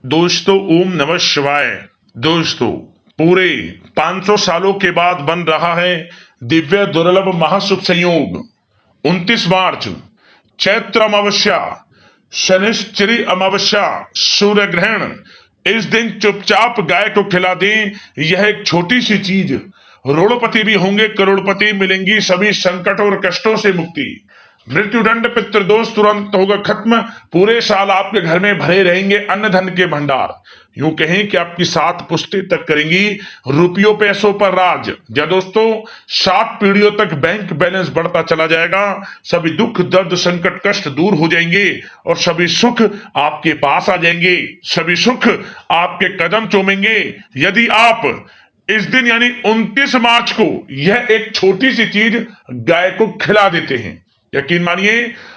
दोस्तों ओम नमः शिवाय। दोस्तों पूरे 500 सालों के बाद बन रहा है दिव्य दुर्लभ महाशुभ संयोग 29 मार्च चैत्र अमावस्या शनिश्चरी अमावस्या सूर्य ग्रहण। इस दिन चुपचाप गाय को खिला दें। यह एक छोटी सी चीज रोड़पति भी होंगे, करोड़पति मिलेंगी, सभी संकटों और कष्टों से मुक्ति। मृत्युदंड पितृदोष तुरंत होगा खत्म। पूरे साल आपके घर में भरे रहेंगे अन्न धन के भंडार। यूं कहें कि आपकी 7 पुश्ते तक करेंगी रुपयों पैसों पर राज। या दोस्तों 7 पीढ़ियों तक बैंक बैलेंस बढ़ता चला जाएगा। सभी दुख दर्द संकट कष्ट दूर हो जाएंगे और सभी सुख आपके पास आ जाएंगे। सभी सुख आपके कदम चूमेंगे यदि आप इस दिन यानी 29 मार्च को यह एक छोटी सी चीज गाय को खिला देते हैं। यकीन मानिए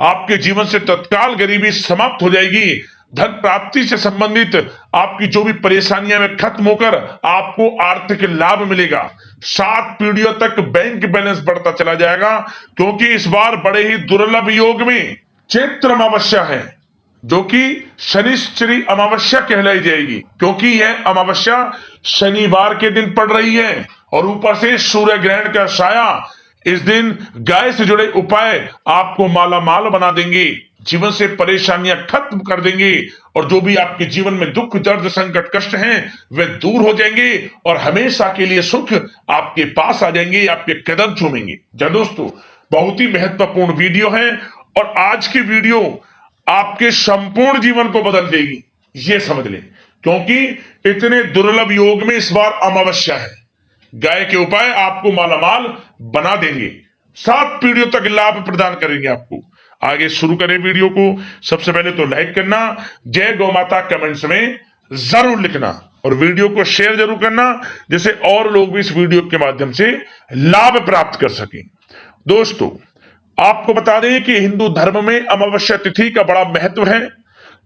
आपके जीवन से तत्काल गरीबी समाप्त हो जाएगी। धन प्राप्ति से संबंधित आपकी जो भी परेशानियां में खत्म होकर आपको आर्थिक लाभ मिलेगा। 7 पीढ़ियों तक बैंक बैलेंस बढ़ता चला जाएगा, क्योंकि इस बार बड़े ही दुर्लभ योग में चैत्र अमावस्या है, जो कि शनिश्चरी अमावस्या कहलाई जाएगी, क्योंकि यह अमावस्या शनिवार के दिन पड़ रही है और ऊपर से सूर्य ग्रहण का साया। इस दिन गाय से जुड़े उपाय आपको माला माल बना देंगे, जीवन से परेशानियां खत्म कर देंगे और जो भी आपके जीवन में दुख दर्द संकट कष्ट हैं वे दूर हो जाएंगे और हमेशा के लिए सुख आपके पास आ जाएंगे, आपके कदम चूमेंगे। जी दोस्तों, बहुत ही महत्वपूर्ण वीडियो है और आज की वीडियो आपके संपूर्ण जीवन को बदल देगी, ये समझ लें। क्योंकि इतने दुर्लभ योग में इस बार अमावस्या है। गाय के उपाय आपको मालामाल बना देंगे, 7 पीढ़ियों तक लाभ प्रदान करेंगे आपको। आगे शुरू करें वीडियो को। सबसे पहले तो लाइक करना, जय गौ माता कमेंट्स में जरूर लिखना और वीडियो को शेयर जरूर करना, जिससे और लोग भी इस वीडियो के माध्यम से लाभ प्राप्त कर सकें। दोस्तों आपको बता दें कि हिंदू धर्म में अमावस्या तिथि का बड़ा महत्व है।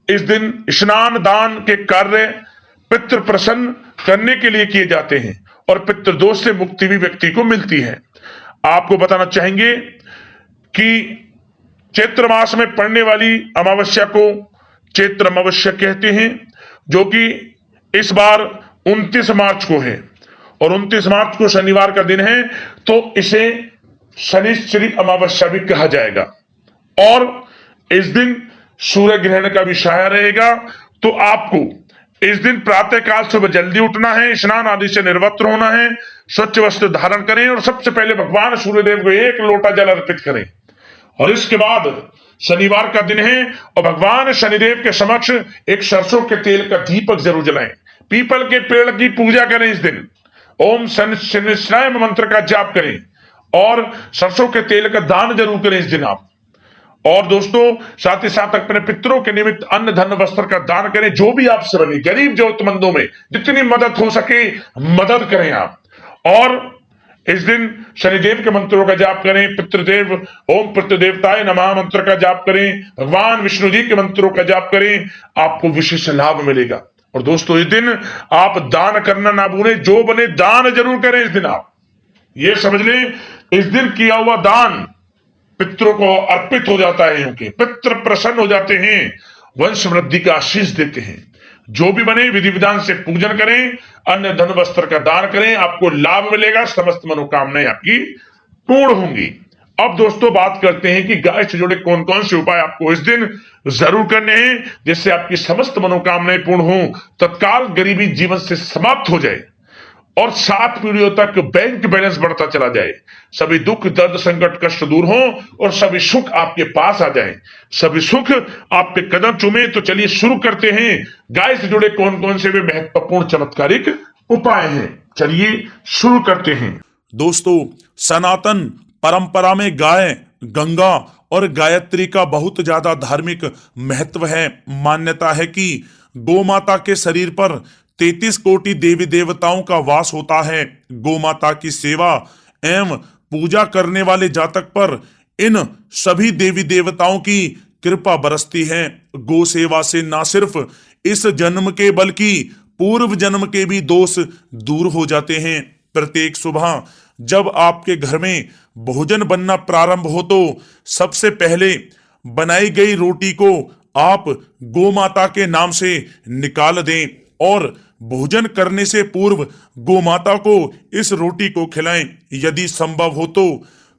इस दिन स्नान दान के कार्य पितृ प्रसन्न करने के लिए किए जाते हैं और पितृदोष से मुक्ति भी व्यक्ति को मिलती है। आपको बताना चाहेंगे कि चैत्र मास में पड़ने वाली अमावस्या को चैत्र अमावस्या कहते हैं, जो कि इस बार 29 मार्च को है और 29 मार्च को शनिवार का दिन है, तो इसे शनिश्चरी अमावस्या भी कहा जाएगा। और इस दिन सूर्य ग्रहण का भी छाया रहेगा, तो आपको इस दिन प्रातः काल सुबह जल्दी उठना है, स्नान आदि से निर्वस्त्र होना है, स्वच्छ वस्त्र धारण करें और सबसे पहले भगवान सूर्यदेव को 1 लोटा जल अर्पित करें। और इसके बाद शनिवार का दिन है और भगवान शनिदेव के समक्ष एक सरसों के तेल का दीपक जरूर जलाएं। पीपल के पेड़ की पूजा करें। इस दिन ओम शनिश्चराय मंत्र का जाप करें और सरसों के तेल का दान जरूर करें इस दिन आप। और दोस्तों साथ ही साथ अपने पितरों के निमित्त अन्न धन वस्त्र का दान करें। जो भी आपसे बने गरीब जरूरतमंदों में जितनी मदद हो सके मदद करें आप। और इस दिन शनिदेव के मंत्रों का जाप करें। पितृदेव ओम पितृदेवताय नमः मंत्र का जाप करें। भगवान विष्णु जी के मंत्रों का जाप करें, आपको विशेष लाभ मिलेगा। और दोस्तों इस दिन आप दान करना ना भूलें, जो बने दान जरूर करें। इस दिन आप ये समझ लें, इस दिन किया हुआ दान पितरों को अर्पित हो जाता है, क्योंकि पितृ प्रसन्न हो जाते हैं, वंश वृद्धि का आशीष देते हैं। जो भी बने विधि विधान से पूजन करें, अन्न धन वस्त्र का दान करें, आपको लाभ मिलेगा, समस्त मनोकामनाएं आपकी पूर्ण होंगी। अब दोस्तों बात करते हैं कि गाय से जुड़े कौन कौन से उपाय आपको इस दिन जरूर करने हैं, जिससे आपकी समस्त मनोकामनाएं पूर्ण हो, तत्काल गरीबी जीवन से समाप्त हो जाए और 7 पीढ़ियों तक बैंक बैलेंस बढ़ता चला जाए, सभी दुख दर्द संकट कष्ट दूर हो और सभी सुख आपके पास आ जाए, सभी सुख आपके कदम चूमे। तो चलिए शुरू करते हैं गाय से जुड़े कौन कौन से वे महत्वपूर्ण चमत्कारिक उपाय हैं। चलिए शुरू करते हैं। दोस्तों सनातन परंपरा में गाय, गंगा और गायत्री का बहुत ज्यादा धार्मिक महत्व है। मान्यता है कि गौ माता के शरीर पर 33 कोटि देवी देवताओं का वास होता है। गौ माता की सेवा एवं पूजा करने वाले जातक पर इन सभी देवी देवताओं की कृपा बरसती है। गौ सेवा से ना सिर्फ इस जन्म के बल्कि पूर्व जन्म के भी दोष दूर हो जाते हैं। प्रत्येक सुबह जब आपके घर में भोजन बनना प्रारंभ हो तो सबसे पहले बनाई गई रोटी को आप गौ माता के नाम से निकाल दें और भोजन करने से पूर्व गौ माता को इस रोटी को खिलाएं। यदि संभव हो तो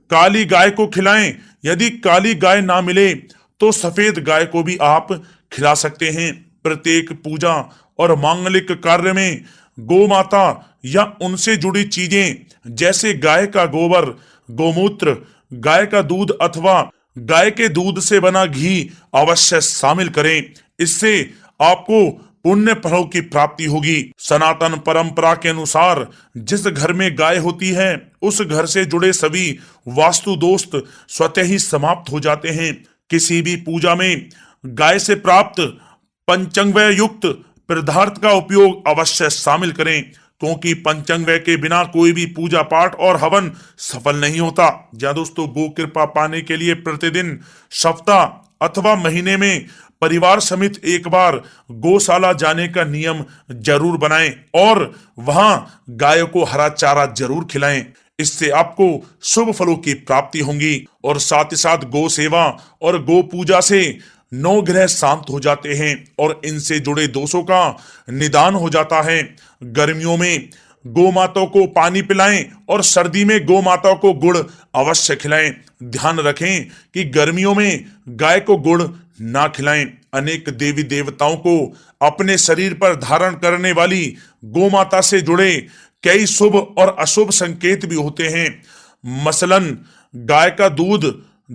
काली गाय को खिलाएं। यदि काली गाय ना मिले तो सफेद गाय को भी आप खिला सकते हैं। प्रत्येक पूजा और मांगलिक कार्य में गौ माता या उनसे जुड़ी चीजें जैसे गाय का गोबर, गोमूत्र, गाय का दूध अथवा गाय के दूध से बना घी अवश्य शामिल करें। इससे आपको पुण्य फलों की प्राप्ति होगी। सनातन परंपरा के अनुसार जिस घर में गाय होती है उस घर से जुड़े सभी वास्तु दोष स्वतः ही समाप्त हो जाते हैं। किसी भी पूजा में गाय से प्राप्त पंचांगव्य युक्त पदार्थ का उपयोग अवश्य शामिल करें, क्योंकि पंचांगव्य के बिना कोई भी पूजा पाठ और हवन सफल नहीं होता। या दोस्तों, गो कृपा पाने के लिए प्रतिदिन, सप्ताह अथवा महीने में परिवार समेत एक बार गौशाला जाने का नियम जरूर बनाएं और वहां गायों को हरा चारा जरूर खिलाएं। इससे आपको शुभ फलों की प्राप्ति होगी और साथ ही साथ गौ सेवा और गौ पूजा से 9 ग्रह शांत हो जाते हैं और इनसे जुड़े दोषों का निदान हो जाता है। गर्मियों में गौ माता को पानी पिलाएं और सर्दी में गौ माता को गुड़ अवश्य खिलाएं। ध्यान रखें कि गर्मियों में गाय को गुड़ ना खिलाएं। अनेक देवी देवताओं को अपने शरीर पर धारण करने वाली गौ माता से जुड़े कई शुभ और अशुभ संकेत भी होते हैं। मसलन गाय का दूध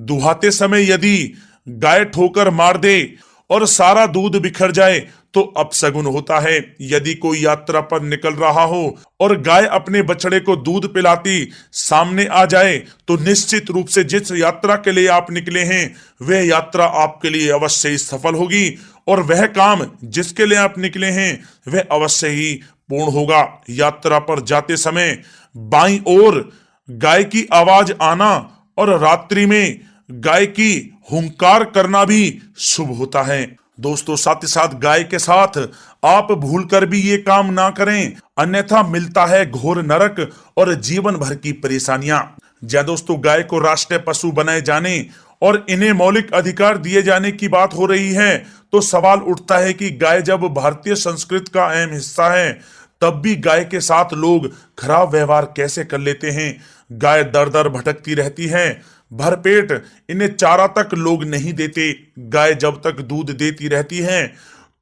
दुहाते समय यदि गाय ठोकर मार दे और सारा दूध बिखर जाए तो अपशगुन होता है। यदि कोई यात्रा पर निकल रहा हो और गाय अपने बछड़े को दूध पिलाती सामने आ जाए तो निश्चित रूप से जिस यात्रा के लिए आप निकले हैं वह यात्रा आपके लिए अवश्य ही सफल होगी और वह काम जिसके लिए आप निकले हैं वह अवश्य ही पूर्ण होगा। यात्रा पर जाते समय बाईं ओर गाय की आवाज आना और रात्रि में गाय की हुंकार करना भी शुभ होता है। दोस्तों, साथ ही साथ गाय के साथ आप भूलकर भी ये काम ना करें, अन्यथा मिलता है घोर नरक और जीवन भर की परेशानियां। जय दोस्तों, गाय को राष्ट्रीय पशु बनाए जाने और इन्हें मौलिक अधिकार दिए जाने की बात हो रही है तो सवाल उठता है कि गाय जब भारतीय संस्कृति का अहम हिस्सा है तब भी गाय के साथ लोग खराब व्यवहार कैसे कर लेते हैं। गाय दर दर भटकती रहती है, भरपेट इन्हें चारा तक लोग नहीं देते। गाय जब तक दूध देती रहती है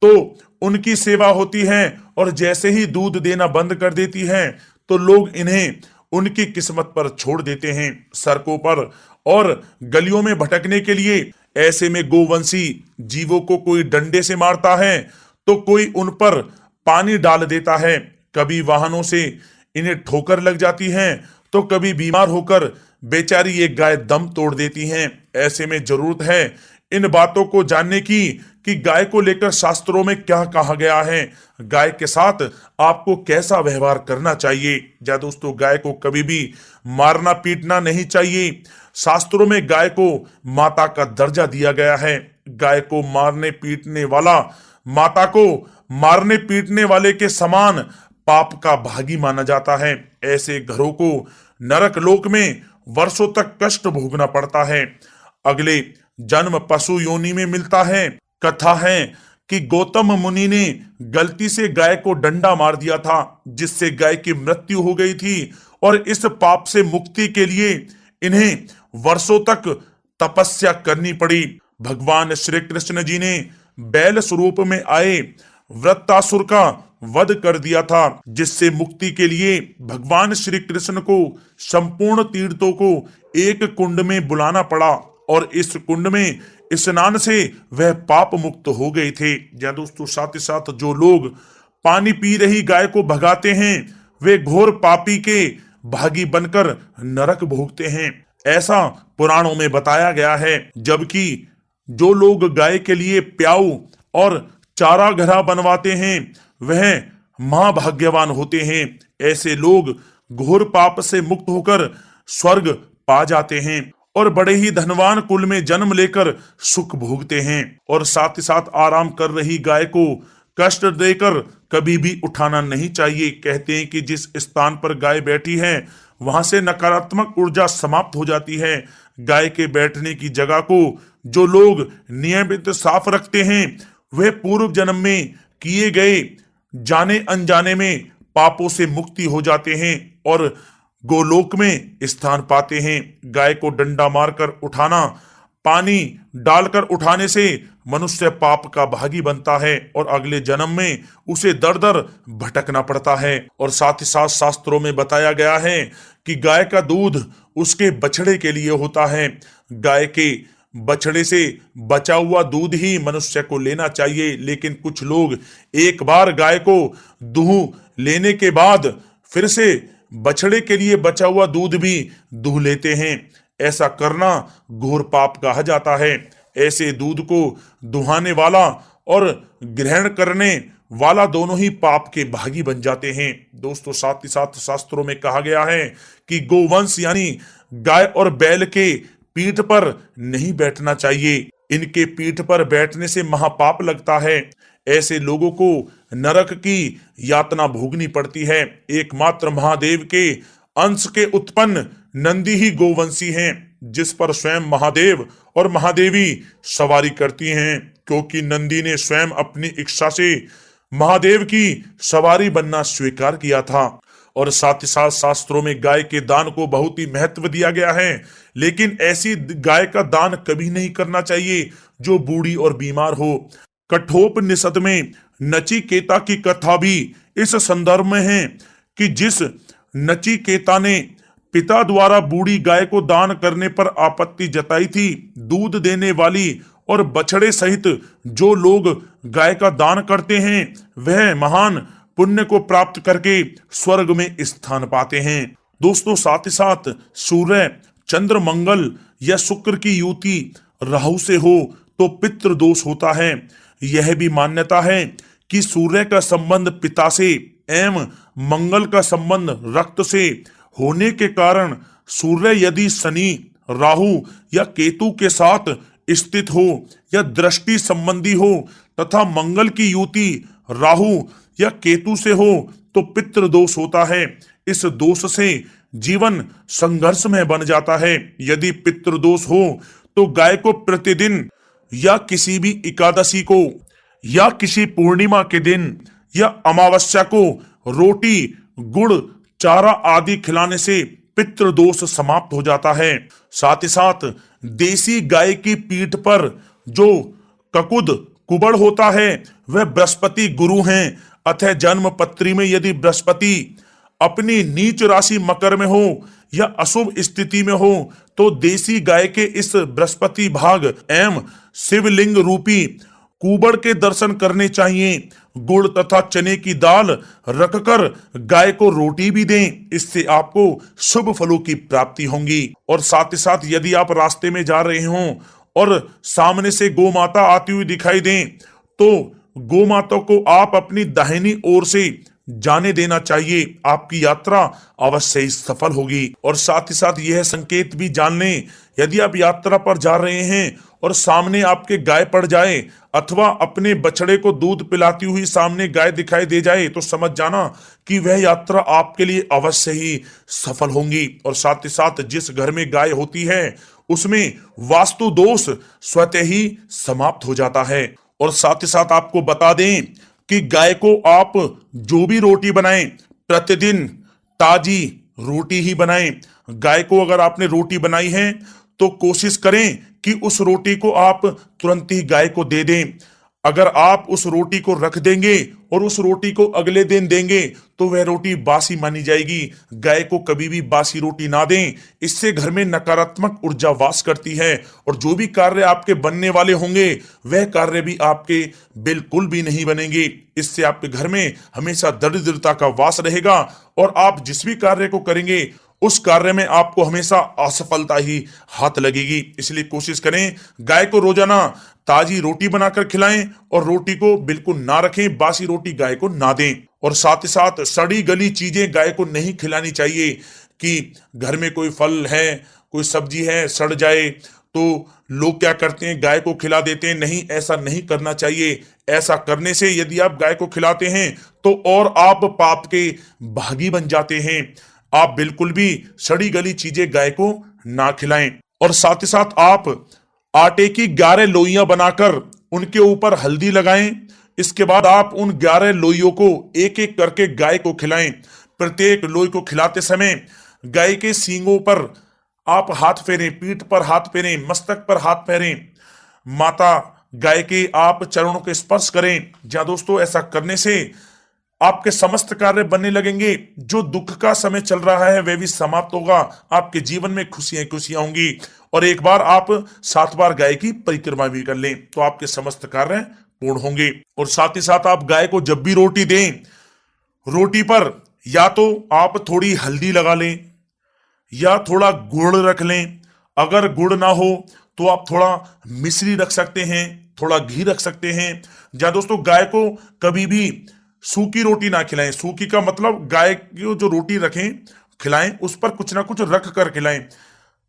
तो उनकी सेवा होती है और जैसे ही दूध देना बंद कर देती है तो लोग इन्हें उनकी किस्मत पर छोड़ देते हैं, सड़कों पर और गलियों में भटकने के लिए। ऐसे में गोवंशी जीवों को कोई डंडे से मारता है तो कोई उन पर पानी डाल देता है। कभी वाहनों से इन्हें ठोकर लग जाती है तो कभी बीमार होकर बेचारी ये गाय दम तोड़ देती हैं। ऐसे में जरूरत है इन बातों को जानने की कि गाय को लेकर शास्त्रों में क्या कहा गया है, गाय के साथ आपको कैसा व्यवहार करना चाहिए। या दोस्तों, गाय को कभी भी मारना पीटना नहीं चाहिए। शास्त्रों में गाय को माता का दर्जा दिया गया है। गाय को मारने पीटने वाला माता को मारने पीटने वाले के समान पाप का भागी माना जाता है। ऐसे घरों को नरक लोक में वर्षों तक कष्ट भोगना पड़ता है। अगले जन्म पशु योनि में मिलता है। कथा है कि गौतम मुनि ने गलती से गाय को डंडा मार दिया था जिससे गाय की मृत्यु हो गई थी और इस पाप से मुक्ति के लिए इन्हें वर्षों तक तपस्या करनी पड़ी। भगवान श्री कृष्ण जी ने बैल स्वरूप में आए वृत्तासुर का वध कर दिया था, जिससे मुक्ति के लिए भगवान श्री कृष्ण को संपूर्ण तीर्थों को एक कुंड में बुलाना पड़ा और इस कुंड में स्नान से वह पाप मुक्त हो गए थे। या दोस्तों, साथ ही साथ जो लोग पानी पी रही गाय को भगाते हैं वे घोर पापी के भागी बनकर नरक भोगते हैं, ऐसा पुराणों में बताया गया है। जबकि जो लोग गाय के लिए प्याऊ और चारा घरा बनवाते हैं वह महाभाग्यवान होते हैं। ऐसे लोग घोर पाप से मुक्त होकर स्वर्ग पा जाते हैं और बड़े ही धनवान कुल में जन्म लेकर सुख भोगते हैं। और साथ ही साथ आराम कर रही गाय को कष्ट देकर कभी भी उठाना नहीं चाहिए। कहते हैं कि जिस स्थान पर गाय बैठी है वहां से नकारात्मक ऊर्जा समाप्त हो जाती है। गाय के बैठने की जगह को जो लोग नियमित साफ रखते हैं वे पूर्व जन्म में किए गए जाने अनजाने में पापों से मुक्ति हो जाते हैं और गोलोक में स्थान पाते हैं। गाय को डंडा मारकर उठाना, पानी डालकर उठाने से मनुष्य पाप का भागी बनता है और अगले जन्म में उसे दर दर भटकना पड़ता है। और साथ ही साथ शास्त्रों में बताया गया है कि गाय का दूध उसके बछड़े के लिए होता है। गाय के बछड़े से बचा हुआ दूध ही मनुष्य को लेना चाहिए, लेकिन कुछ लोग एक बार गाय को दूह लेने के बाद फिर से बछड़े के लिए बचा हुआ दूध भी दूह लेते हैं। ऐसा करना घोर पाप कहा जाता है। ऐसे दूध को दुहाने वाला और ग्रहण करने वाला दोनों ही पाप के भागी बन जाते हैं। दोस्तों, साथ ही साथ शास्त्रों में कहा गया है कि गोवंश यानी गाय और बैल के पीठ पर नहीं बैठना चाहिए। इनके पीठ पर बैठने से महापाप लगता है। ऐसे लोगों को नरक की यातना भोगनी पड़ती है। एकमात्र महादेव के अंश के उत्पन्न नंदी ही गोवंशी हैं, जिस पर स्वयं महादेव और महादेवी सवारी करती हैं, क्योंकि नंदी ने स्वयं अपनी इच्छा से महादेव की सवारी बनना स्वीकार किया था। और साथ ही साथ शास्त्रों में गाय के दान को बहुत ही महत्व दिया गया है, लेकिन ऐसी गाय का दान कभी नहीं करना चाहिए जो बूढ़ी और बीमार हो। कठोपनिषद में नचिकेता की कथा भी इस संदर्भ में है कि जिस नचिकेता ने पिता द्वारा बूढ़ी गाय को दान करने पर आपत्ति जताई थी, दूध देने वाली और बछड़े सहित जो लोग गाय का दान करते हैं वह महान पुण्य को प्राप्त करके स्वर्ग में स्थान पाते हैं। दोस्तों, साथ ही साथ सूर्य, चंद्र, मंगल या शुक्र की युति राहु से हो तो पितृ दोष होता है। यह भी मान्यता है कि सूर्य का संबंध पिता से एवं मंगल का संबंध रक्त से होने के कारण सूर्य यदि शनि, राहु या केतु के साथ स्थित हो या दृष्टि संबंधी हो तथा मंगल की युति राहु या केतु से हो तो पितृ दोष होता है। इस दोष से जीवन संघर्ष में बन जाता है। यदि पितृ दोष हो तो गाय को प्रतिदिन या किसी भी एकादशी को या किसी पूर्णिमा के दिन या अमावस्या को रोटी, गुड़, चारा आदि खिलाने से पितृदोष समाप्त हो जाता है। साथ ही साथ देसी गाय की पीठ पर जो ककुद कुबड़ होता है वह बृहस्पति गुरु हैं। अतः जन्म पत्री में यदि बृहस्पति अपनी नीच राशि मकर में हो या अशुभ स्थिति में हो तो देसी गाय के इस बृहस्पति भाग एवं शिवलिंग रूपी कुबड़ के दर्शन करने चाहिए। गुड़ तथा चने की दाल रखकर गाय को रोटी भी दें, इससे आपको शुभ फलों की प्राप्ति होगी। और साथ ही साथ यदि आप रास्ते में जा रहे हों और सामने से गौ माता आती हुई दिखाई दें तो गौ माता को आप अपनी दाहिनी ओर से जाने देना चाहिए। आपकी यात्रा अवश्य ही सफल होगी। और साथ ही साथ यह संकेत भी जान लें, यदि आप यात्रा पर जा रहे हैं और सामने आपके गाय पड़ जाए अथवा अपने बछड़े को दूध पिलाती हुई सामने गाय दिखाई दे जाए तो समझ जाना कि वह यात्रा आपके लिए अवश्य ही सफल होगी। और साथ ही साथ जिस घर में गाय होती है उसमें वास्तु दोष स्वतः ही समाप्त हो जाता है। और साथ ही साथ आपको बता दें कि गाय को आप जो भी रोटी बनाएं प्रतिदिन ताजी रोटी ही बनाएं। गाय को अगर आपने रोटी बनाई है तो कोशिश करें कि उस रोटी को आप तुरंत ही गाय को दे दें। अगर आप उस रोटी को रख देंगे और उस रोटी को अगले दिन देंगे तो वह रोटी बासी मानी जाएगी। गाय को कभी भी बासी रोटी ना दें, इससे घर में नकारात्मक ऊर्जा वास करती है और जो भी कार्य आपके बनने वाले होंगे वह कार्य भी आपके बिल्कुल भी नहीं बनेंगे। इससे आपके घर में हमेशा दरिद्रता का वास रहेगा और आप जिस भी कार्य को करेंगे उस कार्य में आपको हमेशा असफलता ही हाथ लगेगी। इसलिए कोशिश करें गाय को रोजाना ताजी रोटी बनाकर खिलाएं और रोटी को बिल्कुल ना रखें, बासी रोटी गाय को ना दें। और साथ ही साथ सड़ी गली चीजें गाय को नहीं खिलानी चाहिए कि घर में कोई फल है, कोई सब्जी है, सड़ जाए तो लोग क्या करते हैं गाय को खिला देते हैं। नहीं, ऐसा नहीं करना चाहिए। ऐसा करने से यदि आप गाय को खिलाते हैं तो और आप पाप के भागी बन जाते हैं। आप बिल्कुल भी सड़ी गली चीजें गाय को ना खिलाएं। और साथ ही साथ आप आटे की 11 लोइयां बनाकर उनके ऊपर हल्दी लगाएं। इसके बाद आप उन 11 लोइयों को एक एक करके गाय को खिलाएं। प्रत्येक लोई को खिलाते समय गाय के सींगों पर आप हाथ फेरें, पीठ पर हाथ फेरें, मस्तक पर हाथ फेरें, माता गाय के आप चरणों के स्पर्श करें। जहां दोस्तों ऐसा करने से आपके समस्त कार्य बनने लगेंगे। जो दुख का समय चल रहा है वह भी समाप्त होगा। आपके जीवन में खुशियां खुशियां होंगी। और एक बार आप 7 बार गाय की परिक्रमा भी कर लें तो आपके समस्त कार्य पूर्ण होंगे। और साथ ही साथ आप गाय को जब भी रोटी दें, रोटी पर या तो आप थोड़ी हल्दी लगा लें या थोड़ा गुड़ रख लें। अगर गुड़ ना हो तो आप थोड़ा मिश्री रख सकते हैं, थोड़ा घी रख सकते हैं। जहां दोस्तों गाय को कभी भी सूखी रोटी ना खिलाएं। सूखी का मतलब गाय की जो रोटी रखें खिलाएं उस पर कुछ ना कुछ रख कर खिलाएं।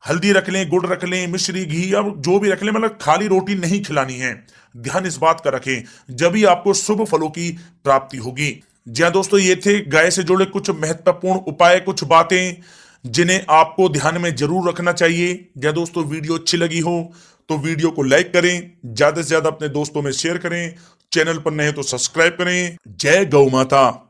हल्दी रख लें, गुड़ रख लें, मिश्री, घी या जो भी रख लें, मतलब खाली रोटी नहीं खिलानी है। ध्यान इस बात का रखें, जब ही आपको शुभ फलों की प्राप्ति होगी। जी हाँ दोस्तों, ये थे गाय से जुड़े कुछ महत्वपूर्ण उपाय, कुछ बातें जिन्हें आपको ध्यान में जरूर रखना चाहिए। या दोस्तों वीडियो अच्छी लगी हो तो वीडियो को लाइक करें, ज्यादा से ज्यादा अपने दोस्तों में शेयर करें, चैनल पर नए तो सब्सक्राइब करें। जय गौ माता।